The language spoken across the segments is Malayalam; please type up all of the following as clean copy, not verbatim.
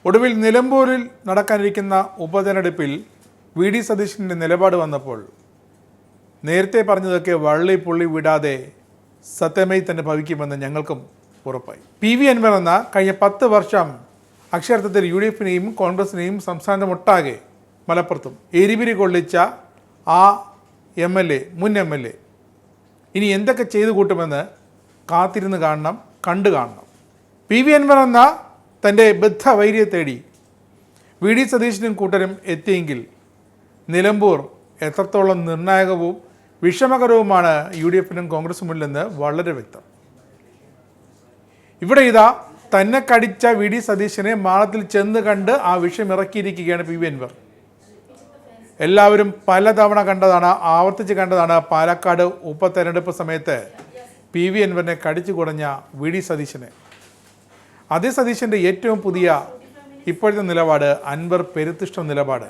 ഒടുവിൽ നിലമ്പൂരിൽ നടക്കാനിരിക്കുന്ന ഉപതെരഞ്ഞെടുപ്പിൽ വി ഡി സതീശൻ്റെ നിലപാട് വന്നപ്പോൾ നേരത്തെ പറഞ്ഞതൊക്കെ വള്ളി പുള്ളി വിടാതെ സത്യമായി തന്നെ ഭവിക്കുമെന്ന് ഞങ്ങൾക്കും ഉറപ്പായി. PV അൻവർ എന്ന കഴിഞ്ഞ 10 വർഷം അക്ഷരാർത്ഥത്തിൽ UDF-നെയും കോൺഗ്രസിനെയും സംസ്ഥാനമൊട്ടാകെ മലപ്പുറത്തും എരിപിരി കൊള്ളിച്ച ആ മുൻ MLA ഇനി എന്തൊക്കെ ചെയ്തു കൂട്ടുമെന്ന് കാത്തിരുന്ന് കാണണം, കണ്ടു കാണണം. PV അൻവർ എന്ന തൻ്റെ ബദ്ധവൈര്യയെ തേടി വി ഡി സതീശനും കൂട്ടരും എത്തിയെങ്കിൽ നിലമ്പൂർ എത്രത്തോളം നിർണായകവും വിഷമകരവുമാണ് UDF-നും കോൺഗ്രസും മുന്നിലെന്ന് വളരെ വ്യക്തം. ഇവിടെ ഇതാ തന്നെ കടിച്ച വി ഡി സതീശനെ മാളത്തിൽ ചെന്ന് കണ്ട് ആ വിഷം ഇറക്കിയിരിക്കുകയാണ് PV അൻവർ. എല്ലാവരും പലതവണ കണ്ടതാണ്, ആവർത്തിച്ച് കണ്ടതാണ് പാലക്കാട് ഉപതെരഞ്ഞെടുപ്പ് സമയത്ത് PV അൻവറിനെ കടിച്ചു കുടഞ്ഞ വി ഡി സതീശനെ. അതേ സതീശൻ്റെ ഏറ്റവും പുതിയ ഇപ്പോഴത്തെ നിലപാട് അൻവർ പെരുത്തിഷ്ട നിലപാട്.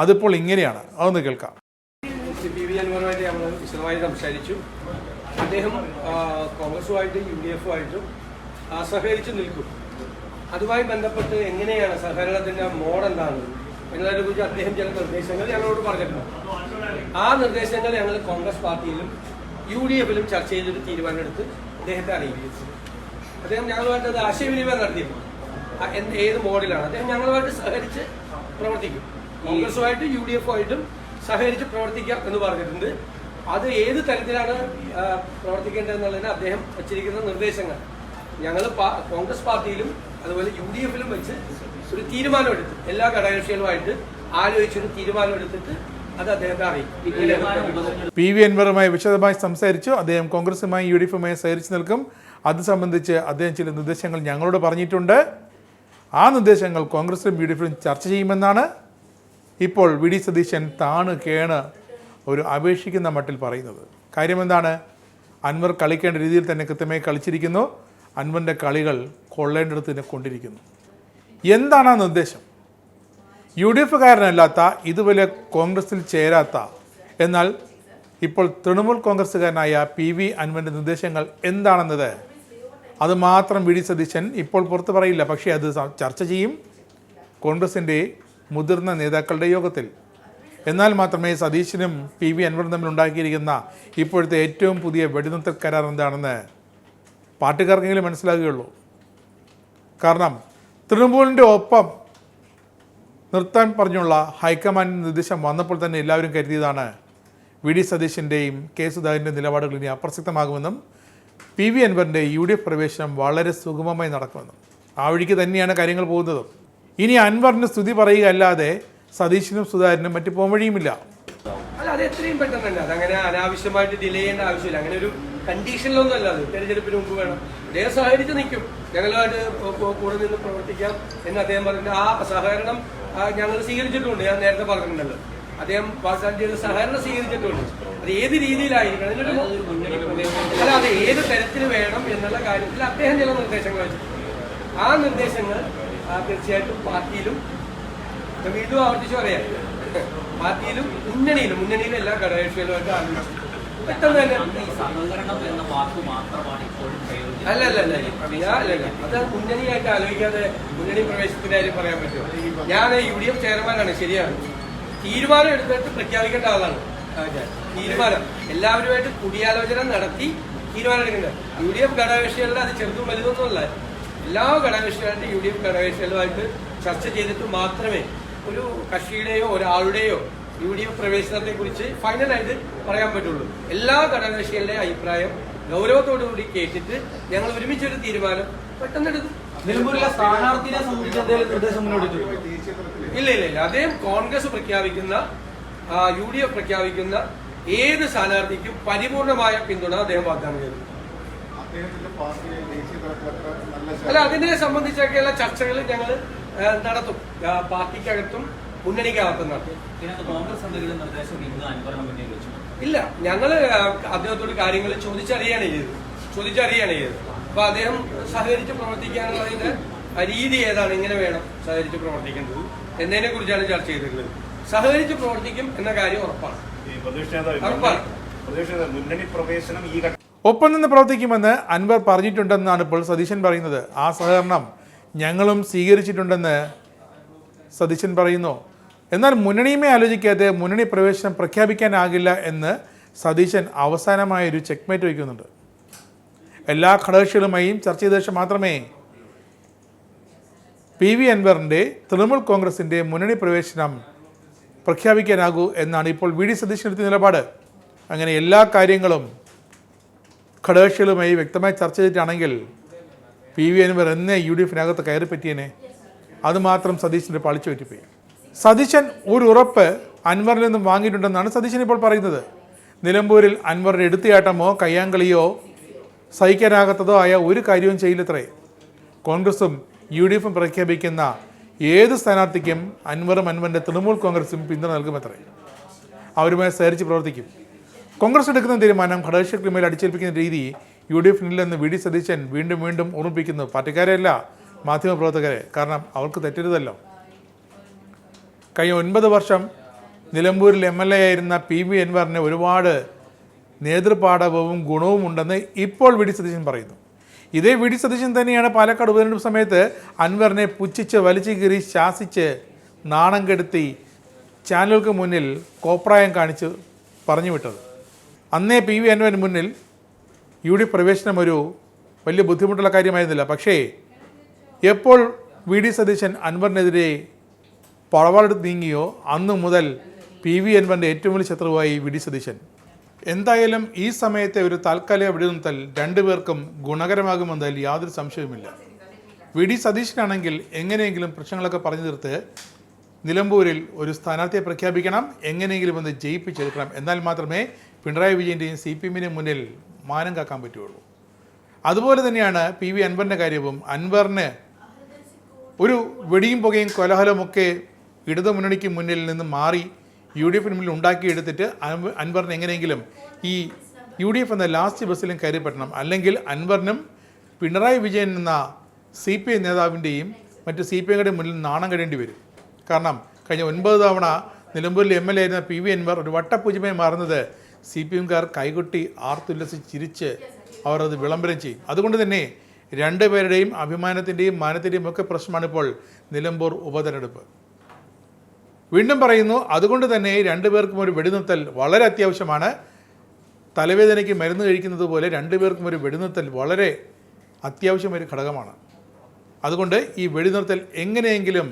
അതിപ്പോൾ ഇങ്ങനെയാണ്, അതൊന്ന് കേൾക്കാം. PV അൻവറുമായിട്ട് നമ്മൾ വിശദമായി സംസാരിച്ചു. അദ്ദേഹം കോൺഗ്രസുമായിട്ട് UDF-ആയിട്ടും സഹകരിച്ച് നിൽക്കും. അതുമായി ബന്ധപ്പെട്ട് എങ്ങനെയാണ് സഹകരണത്തിൻ്റെ മോഡ് എന്താണ് എന്നതിനെക്കുറിച്ച് അദ്ദേഹം ചില നിർദ്ദേശങ്ങൾ ഞങ്ങളോട് പറഞ്ഞിട്ടുണ്ട്. ആ നിർദ്ദേശങ്ങൾ ഞങ്ങൾ കോൺഗ്രസ് പാർട്ടിയിലും UDF-ലും ചർച്ച ചെയ്തൊരു തീരുമാനമെടുത്ത് അദ്ദേഹത്തെ അറിയിച്ചു. അദ്ദേഹം ഞങ്ങളുമായിട്ട് അത് ആശയവിനിമയം നടത്തിയിരുന്നു. ഏത് മോഡിലാണ് അദ്ദേഹം ഞങ്ങളുമായിട്ട് സഹകരിച്ച് പ്രവർത്തിക്കും, കോൺഗ്രസുമായിട്ട് UDF-ആയിട്ടും സഹകരിച്ച് പ്രവർത്തിക്കാം എന്ന് പറഞ്ഞിട്ടുണ്ട്. അത് ഏത് തരത്തിലാണ് പ്രവർത്തിക്കേണ്ടതെന്നുള്ളതിന് അദ്ദേഹം വച്ചിരിക്കുന്ന നിർദ്ദേശങ്ങൾ ഞങ്ങൾ കോൺഗ്രസ് പാർട്ടിയിലും അതുപോലെ UDF-ലും വെച്ച് ഒരു തീരുമാനമെടുത്ത് എല്ലാ ഘടകകക്ഷികളുമായിട്ട് ആലോചിച്ചൊരു തീരുമാനമെടുത്തിട്ട് അത് അദ്ദേഹത്തെ അറിയിക്കും. PV അൻവറുമായി വിശദമായി സംസാരിച്ചു. അദ്ദേഹം കോൺഗ്രസുമായി UDF-യുമായി സഹകരിച്ച് നിൽക്കും. അത് സംബന്ധിച്ച് അദ്ദേഹം ചില നിർദ്ദേശങ്ങൾ ഞങ്ങളോട് പറഞ്ഞിട്ടുണ്ട്. ആ നിർദ്ദേശങ്ങൾ കോൺഗ്രസിലും UDF-ലും ചർച്ച ചെയ്യുമെന്നാണ് ഇപ്പോൾ വി ഡി സതീശൻ താണ് കേണ് ഒരു അപേക്ഷിക്കുന്ന മട്ടിൽ പറയുന്നത്. കാര്യമെന്താണ്? അൻവർ കളിക്കേണ്ട രീതിയിൽ തന്നെ കൃത്യമായി കളിച്ചിരിക്കുന്നു. അൻവറിൻ്റെ കളികൾ കൊള്ളേണ്ടടുത്ത് തന്നെ കൊണ്ടിരിക്കുന്നു. എന്താണ് ആ നിർദ്ദേശം? UDF-കാരനല്ലാത്ത ഇതുപോലെ കോൺഗ്രസിൽ ചേരാത്ത എന്നാൽ ഇപ്പോൾ തൃണമൂൽ കോൺഗ്രസ്സുകാരനായ PV അൻവറിൻ്റെ നിർദ്ദേശങ്ങൾ എന്താണെന്നത് അത് മാത്രം വി ഡി സതീശൻ ഇപ്പോൾ പുറത്ത് പറയില്ല. പക്ഷേ അത് ചർച്ച ചെയ്യും കോൺഗ്രസിൻ്റെ മുതിർന്ന നേതാക്കളുടെ യോഗത്തിൽ. എന്നാൽ മാത്രമേ സതീശനും PV അൻവറും തമ്മിൽ ഉണ്ടാക്കിയിരിക്കുന്ന ഇപ്പോഴത്തെ ഏറ്റവും പുതിയ വെടിനിർത്തൽ കരാർ എന്താണെന്ന് പാർട്ടിക്കാർക്കെങ്കിലും മനസ്സിലാകുകയുള്ളൂ. കാരണം തൃണമൂലിൻ്റെ ഒപ്പം നിർത്താൻ പറഞ്ഞുള്ള ഹൈക്കമാൻഡ് നിർദ്ദേശം വന്നപ്പോൾ തന്നെ എല്ലാവരും കരുതിയതാണ് വി ഡി സതീശൻ്റെയും കെ സുധാകരൻ്റെയും നിലപാടുകൾ ഇനി അപ്രസക്തമാകുമെന്നും PV അൻവറിൻ്റെ UDF പ്രവേശനം വളരെ സുഗമമായി നടക്കുമെന്നും ആ വഴിക്ക് തന്നെയാണ് കാര്യങ്ങൾ പോകുന്നത്. ഇനി അൻവറിന് സ്തുതി പറയുക അല്ലാതെ സതീശനും സുധാകരനും മറ്റു പോംവഴിയുമില്ല. അല്ല, അത് എത്രയും പെട്ടെന്ന് തന്നെ അതങ്ങനെ അനാവശ്യമായിട്ട് ഡിലേ ചെയ്യേണ്ട ആവശ്യമില്ല. അങ്ങനെ ഒരു കണ്ടീഷനിലൊന്നും അല്ല. അത് തെരഞ്ഞെടുപ്പിന് മുമ്പ് വേണം. അദ്ദേഹം സഹകരിച്ച് നിൽക്കും, ഞങ്ങളുമായിട്ട് കൂടെ നിന്ന് പ്രവർത്തിക്കാം എന്ന് അദ്ദേഹം പറഞ്ഞിട്ട് ആ സഹകരണം ഞങ്ങൾ സ്വീകരിച്ചിട്ടുണ്ട്. ഞാൻ നേരത്തെ പറഞ്ഞിട്ടുണ്ടല്ലോ, അദ്ദേഹം വാഗ്ദാനം ചെയ്ത സഹകരണം സ്വീകരിച്ചിട്ടുണ്ട്. അത് ഏത് രീതിയിലായിരിക്കണം, അല്ല അത് ഏത് തരത്തിൽ വേണം എന്നുള്ള കാര്യത്തിൽ അദ്ദേഹം ചില നിർദ്ദേശങ്ങൾ വെച്ചിട്ടുണ്ട്. ആ നിർദ്ദേശങ്ങൾ തീർച്ചയായിട്ടും പാർട്ടിയിലും വീണ്ടും ആവർത്തിച്ചു പറയാം, പാർട്ടിയിലും മുന്നണിയിലും എല്ലാ ഘടകകക്ഷികളുമായിട്ട് ആലോചിച്ചു പെട്ടെന്ന് തന്നെ അല്ല അത് മുന്നണിയായിട്ട് ആലോചിക്കാതെ മുന്നണി പ്രവേശനത്തിന്റെ കാര്യം പറയാൻ പറ്റുമോ? ഞാൻ UDF ചെയർമാനാണ്, ശരിയാണ്. തീരുമാനം എടുത്തിട്ട് പ്രഖ്യാപിക്കേണ്ട ആളാണ് ഞാൻ. തീരുമാനം എല്ലാവരുമായിട്ട് കൂടിയാലോചന നടത്തി തീരുമാനം എടുക്കേണ്ടത്. UDF ഘടകകക്ഷികളുടെ അത് ചെറുതും വലുതൊന്നുമല്ല, എല്ലാ ഘടകകക്ഷികളുടെ UDF ഘടകകക്ഷികളുമായിട്ട് ചർച്ച ചെയ്തിട്ട് മാത്രമേ ഒരു കക്ഷിയുടെയോ ഒരാളുടെയോ UDF പ്രവേശനത്തെ കുറിച്ച് ഫൈനലായിട്ട് പറയാൻ പറ്റുള്ളൂ. എല്ലാ ഘടകകക്ഷികളുടെ അഭിപ്രായം ഗൗരവത്തോടുകൂടി കേട്ടിട്ട് ഞങ്ങൾ ഒരുമിച്ചൊരു തീരുമാനം പെട്ടെന്ന് എടുക്കും. ഇല്ല, അദ്ദേഹം കോൺഗ്രസ് പ്രഖ്യാപിക്കുന്ന UDF പ്രഖ്യാപിക്കുന്ന ഏത് സ്ഥാനാർത്ഥിക്കും പരിപൂർണമായ പിന്തുണ അദ്ദേഹം വാഗ്ദാനം ചെയ്തു. അല്ല, അതിനെ സംബന്ധിച്ചൊക്കെയുള്ള ചർച്ചകൾ ഞങ്ങൾ നടത്തും, പാർട്ടിക്കകത്തും മുന്നണിക്കകത്തും നടത്തും. ഇല്ല, ഞങ്ങള് അദ്ദേഹത്തോട് കാര്യങ്ങൾ ചോദിച്ചറിയാണ് ചെയ്തത്. അപ്പൊ അദ്ദേഹം സഹകരിച്ച് പ്രവർത്തിക്കാനുള്ളതിന്റെ രീതി ഏതാണ്, എങ്ങനെ വേണം സഹകരിച്ച് പ്രവർത്തിക്കേണ്ടത് എന്നതിനെ കുറിച്ചാണ് ചർച്ച ചെയ്തിട്ടുള്ളത്. സഹകരിച്ച് പ്രവർത്തിക്കും എന്ന കാര്യം ഉറപ്പാണ്. ഒപ്പം നിന്ന് പ്രവർത്തിക്കുമെന്ന് അൻവർ പറഞ്ഞിട്ടുണ്ടെന്നാണ് ഇപ്പോൾ സതീശൻ പറയുന്നത്. ആ സഹകരണം ഞങ്ങളും സ്വീകരിച്ചിട്ടുണ്ടെന്ന് സതീശൻ പറയുന്നു. എന്നാൽ മുന്നണിയുമേ ആലോചിക്കാതെ മുന്നണി പ്രവേശനം പ്രഖ്യാപിക്കാനാകില്ല എന്ന് സതീശൻ അവസാനമായൊരു ചെക്ക്മേറ്റ് വയ്ക്കുന്നുണ്ട്. എല്ലാ ഘടകകക്ഷികളുമായും ചർച്ച ചെയ്ത ശേഷം മാത്രമേ PV അൻവറിൻ്റെ തൃണമൂൽ കോൺഗ്രസിൻ്റെ മുന്നണി പ്രവേശനം പ്രഖ്യാപിക്കാനാകൂ എന്നാണ് ഇപ്പോൾ VD സതീശൻ എടുത്ത നിലപാട്. അങ്ങനെ എല്ലാ കാര്യങ്ങളും ഘടകകക്ഷികളുമായി വ്യക്തമായി ചർച്ച ചെയ്തിട്ടാണെങ്കിൽ PV അൻവർ എന്നേ UDF-നകത്ത് കയറി പറ്റിയനെ. അതുമാത്രം സതീശൻ്റെ പാളിച്ചു പറ്റിപ്പോയി. സതീശൻ ഒരു ഉറപ്പ് അൻവറിൽ നിന്നും വാങ്ങിയിട്ടുണ്ടെന്നാണ് സതീശൻ ഇപ്പോൾ പറയുന്നത്. നിലമ്പൂരിൽ അൻവറിൻ്റെ എടുത്തിയാട്ടമോ കയ്യാങ്കളിയോ സഹിക്കാനാകാത്തതോ ആയ ഒരു കാര്യവും ചെയ്യില്ലത്രേ. കോൺഗ്രസും UDF-ഉം പ്രഖ്യാപിക്കുന്ന ഏത് സ്ഥാനാർത്ഥിക്കും അൻവറിൻ്റെ തൃണമൂൽ കോൺഗ്രസും പിന്തുണ നൽകുമത്രേ. അവരുമായി സഹകരിച്ച് പ്രവർത്തിക്കും. കോൺഗ്രസ് എടുക്കുന്ന തീരുമാനം ഘടകകക്ഷികളുടെ മേൽ അടിച്ചേൽപ്പിക്കുന്ന രീതി UDF-നില്ലെന്ന് VD സതീശൻ വീണ്ടും വീണ്ടും ഓർമ്മിപ്പിക്കുന്നു. പാർട്ടിക്കാരെയല്ല, മാധ്യമപ്രവർത്തകരെ. കാരണം അവർക്ക് തെറ്റരുതല്ലോ. കഴിഞ്ഞ 9 വർഷം നിലമ്പൂരിൽ MLA ആയിരുന്ന PV അൻവറിന് ഒരുപാട് നേതൃപാടവവും ഗുണവും ഉണ്ടെന്ന് ഇപ്പോൾ VD സതീശൻ പറയുന്നു. ഇതേ VD സതീശൻ തന്നെയാണ് പാലക്കാട് ഉപതെരഞ്ഞെടുപ്പ് സമയത്ത് അൻവറിനെ പുച്ഛിച്ച് വലിച്ചു കീറി ശാസിച്ച് നാണം കെടുത്തി ചാനലുകൾക്ക് മുന്നിൽ കോപ്രായം കാണിച്ച് പറഞ്ഞു വിട്ടത്. അന്നേ PV അൻവറിന് മുന്നിൽ UDF പ്രവേശനം ഒരു വലിയ ബുദ്ധിമുട്ടുള്ള കാര്യമായിരുന്നില്ല. പക്ഷേ എപ്പോൾ VD സതീശൻ അൻവറിനെതിരെ പഴവാടെടുത്ത് നീങ്ങിയോ അന്നു മുതൽ PV അൻവറിൻ്റെ ഏറ്റവും വലിയ ശത്രുവായി VD സതീശൻ. എന്തായാലും ഈ സമയത്തെ ഒരു താൽക്കാലിക വെടിനിർത്തൽ രണ്ടുപേർക്കും ഗുണകരമാകുമെന്നതിൽ യാതൊരു സംശയവുമില്ല. VD സതീശനാണെങ്കിൽ എങ്ങനെയെങ്കിലും പ്രശ്നങ്ങളൊക്കെ പറഞ്ഞു തീർത്ത് നിലമ്പൂരിൽ ഒരു സ്ഥാനാർത്ഥിയെ പ്രഖ്യാപിക്കണം, എങ്ങനെയെങ്കിലും ഒന്ന് ജയിപ്പിച്ചെടുക്കണം. എന്നാൽ മാത്രമേ പിണറായി വിജയൻ്റെയും CPM-ൻ്റെയും മുന്നിൽ മാനം കാക്കാൻ പറ്റുള്ളൂ. അതുപോലെ തന്നെയാണ് PV അൻവറിൻ്റെ കാര്യവും. അൻവറിന് ഒരു വെടിയും പുകയും കൊലഹലമൊക്കെ ഇടതു മുന്നണിക്ക് മുന്നിൽ നിന്ന് മാറി UDF-ന് മുന്നിൽ ഉണ്ടാക്കിയെടുത്തിട്ട് അൻവറിന് എങ്ങനെയെങ്കിലും ഈ UDF എന്ന ലാസ്റ്റ് ബസ്സിലും കയറിപ്പറ്റണം. അല്ലെങ്കിൽ അൻവറിനും പിണറായി വിജയൻ എന്ന CPM നേതാവിൻ്റെയും മറ്റ് CPM-കളുടെയും മുന്നിൽ നാണം കഴിയേണ്ടി വരും. കാരണം കഴിഞ്ഞ 9 തവണ നിലമ്പൂരിൽ MLA ആയിരുന്ന PV അൻവർ ഒരു വട്ടപൂജ്യമായി മാറുന്നത് CPM-കാർ കൈകൊട്ടി ആർത്തുല്ലസിച്ച് ചിരിച്ച് അവർ അത് വിളംബരം ചെയ്യും. അതുകൊണ്ട് തന്നെ രണ്ടുപേരുടെയും അഭിമാനത്തിൻ്റെയും മാനത്തിൻ്റെയും ഒക്കെ പ്രശ്നമാണ് ഇപ്പോൾ നിലമ്പൂർ ഉപതെരഞ്ഞെടുപ്പ്. വീണ്ടും പറയുന്നു, അതുകൊണ്ട് തന്നെ രണ്ടുപേർക്കും ഒരു വെടിനിർത്തൽ വളരെ അത്യാവശ്യമാണ്. തലവേദനയ്ക്ക് മരുന്ന് കഴിക്കുന്നത് പോലെ രണ്ടുപേർക്കും ഒരു വെടിനിർത്തൽ വളരെ അത്യാവശ്യമൊരു ഘടകമാണ്. അതുകൊണ്ട് ഈ വെടിനിർത്തൽ എങ്ങനെയെങ്കിലും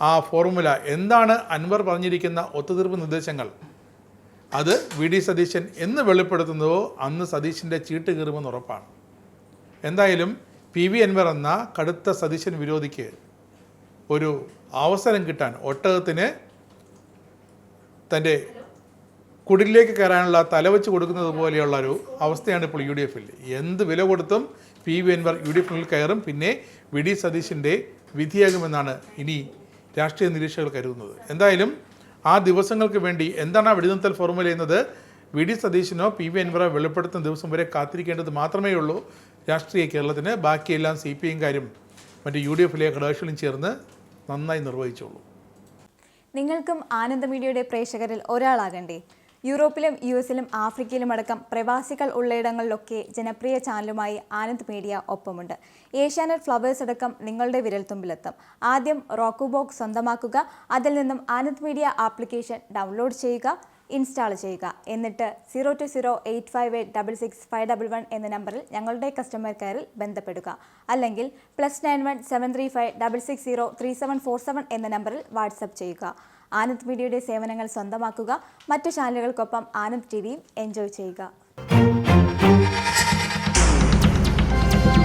ആ ഫോർമുല എന്താണ് അൻവർ പറഞ്ഞിരിക്കുന്ന ഒത്തുതീർപ്പ് നിർദ്ദേശങ്ങൾ അത് VD സതീശൻ എന്ന് വെളിപ്പെടുത്തുന്നതോ അന്ന് സതീശൻ്റെ ചീട്ട് കീറുമെന്ന് ഉറപ്പാണ്. എന്തായാലും PV അൻവർ എന്ന കടുത്ത സതീശൻ വിരോധിക്ക് ഒരു അവസരം കിട്ടാൻ ഒട്ടകത്തിന് തൻ്റെ കുടിലേക്ക് കയറാനുള്ള തലവെച്ച് കൊടുക്കുന്നത് പോലെയുള്ള ഒരു അവസ്ഥയാണ് ഇപ്പോൾ UDF-ൽ. എന്ത് വില കൊടുത്തും PV അൻവർ UDF-ൽ കയറും. പിന്നെ VD സതീശൻ്റെ വിധിയാകുമെന്നാണ് ഇനി രാഷ്ട്രീയ നിരീക്ഷകർ കരുതുന്നത്. എന്തായാലും ആ ദിവസങ്ങൾക്ക് വേണ്ടി എന്താണ് ആ വെടിനിർത്തൽ ഫോർമുല എന്നത് VD സതീശനോ PV അൻവറോ വെളിപ്പെടുത്തുന്ന ദിവസം വരെ കാത്തിരിക്കേണ്ടത് മാത്രമേ ഉള്ളൂ രാഷ്ട്രീയ കേരളത്തിന്. ബാക്കിയെല്ലാം CPM-കാരും മറ്റ് UDF-ലെ ഘടകകക്ഷികളും ചേർന്ന് നന്നായി നിർവഹിച്ചോളൂ. നിങ്ങൾക്കും ആനന്ദ മീഡിയയുടെ പ്രേക്ഷകരിൽ ഒരാളാകണ്ടേ? യൂറോപ്പിലും US-ലും ആഫ്രിക്കയിലും അടക്കം പ്രവാസികൾ ഉള്ളയിടങ്ങളിലൊക്കെ ജനപ്രിയ ചാനലുമായി ആനന്ദ് മീഡിയ ഒപ്പമുണ്ട്. ഏഷ്യാനെറ്റ് ഫ്ലവേഴ്സ് അടക്കം നിങ്ങളുടെ വിരൽത്തുമ്പിലെത്തും. ആദ്യം റോക്കു ബോക്സ് സ്വന്തമാക്കുക. അതിൽ നിന്നും ആനന്ദ് മീഡിയ ആപ്ലിക്കേഷൻ ഡൗൺലോഡ് ചെയ്യുക, ഇൻസ്റ്റാൾ ചെയ്യുക. എന്നിട്ട് 02085866511 എന്ന നമ്പറിൽ ഞങ്ങളുടെ കസ്റ്റമർ കെയറിൽ ബന്ധപ്പെടുക. അല്ലെങ്കിൽ +91 735 660 3747 എന്ന നമ്പറിൽ വാട്സപ്പ് ചെയ്യുക. ആനന്ദ് മീഡിയയുടെ സേവനങ്ങൾ സ്വന്തമാക്കുക. മറ്റു ചാനലുകൾക്കൊപ്പം ആനന്ദ് TVയും എൻജോയ് ചെയ്യുക.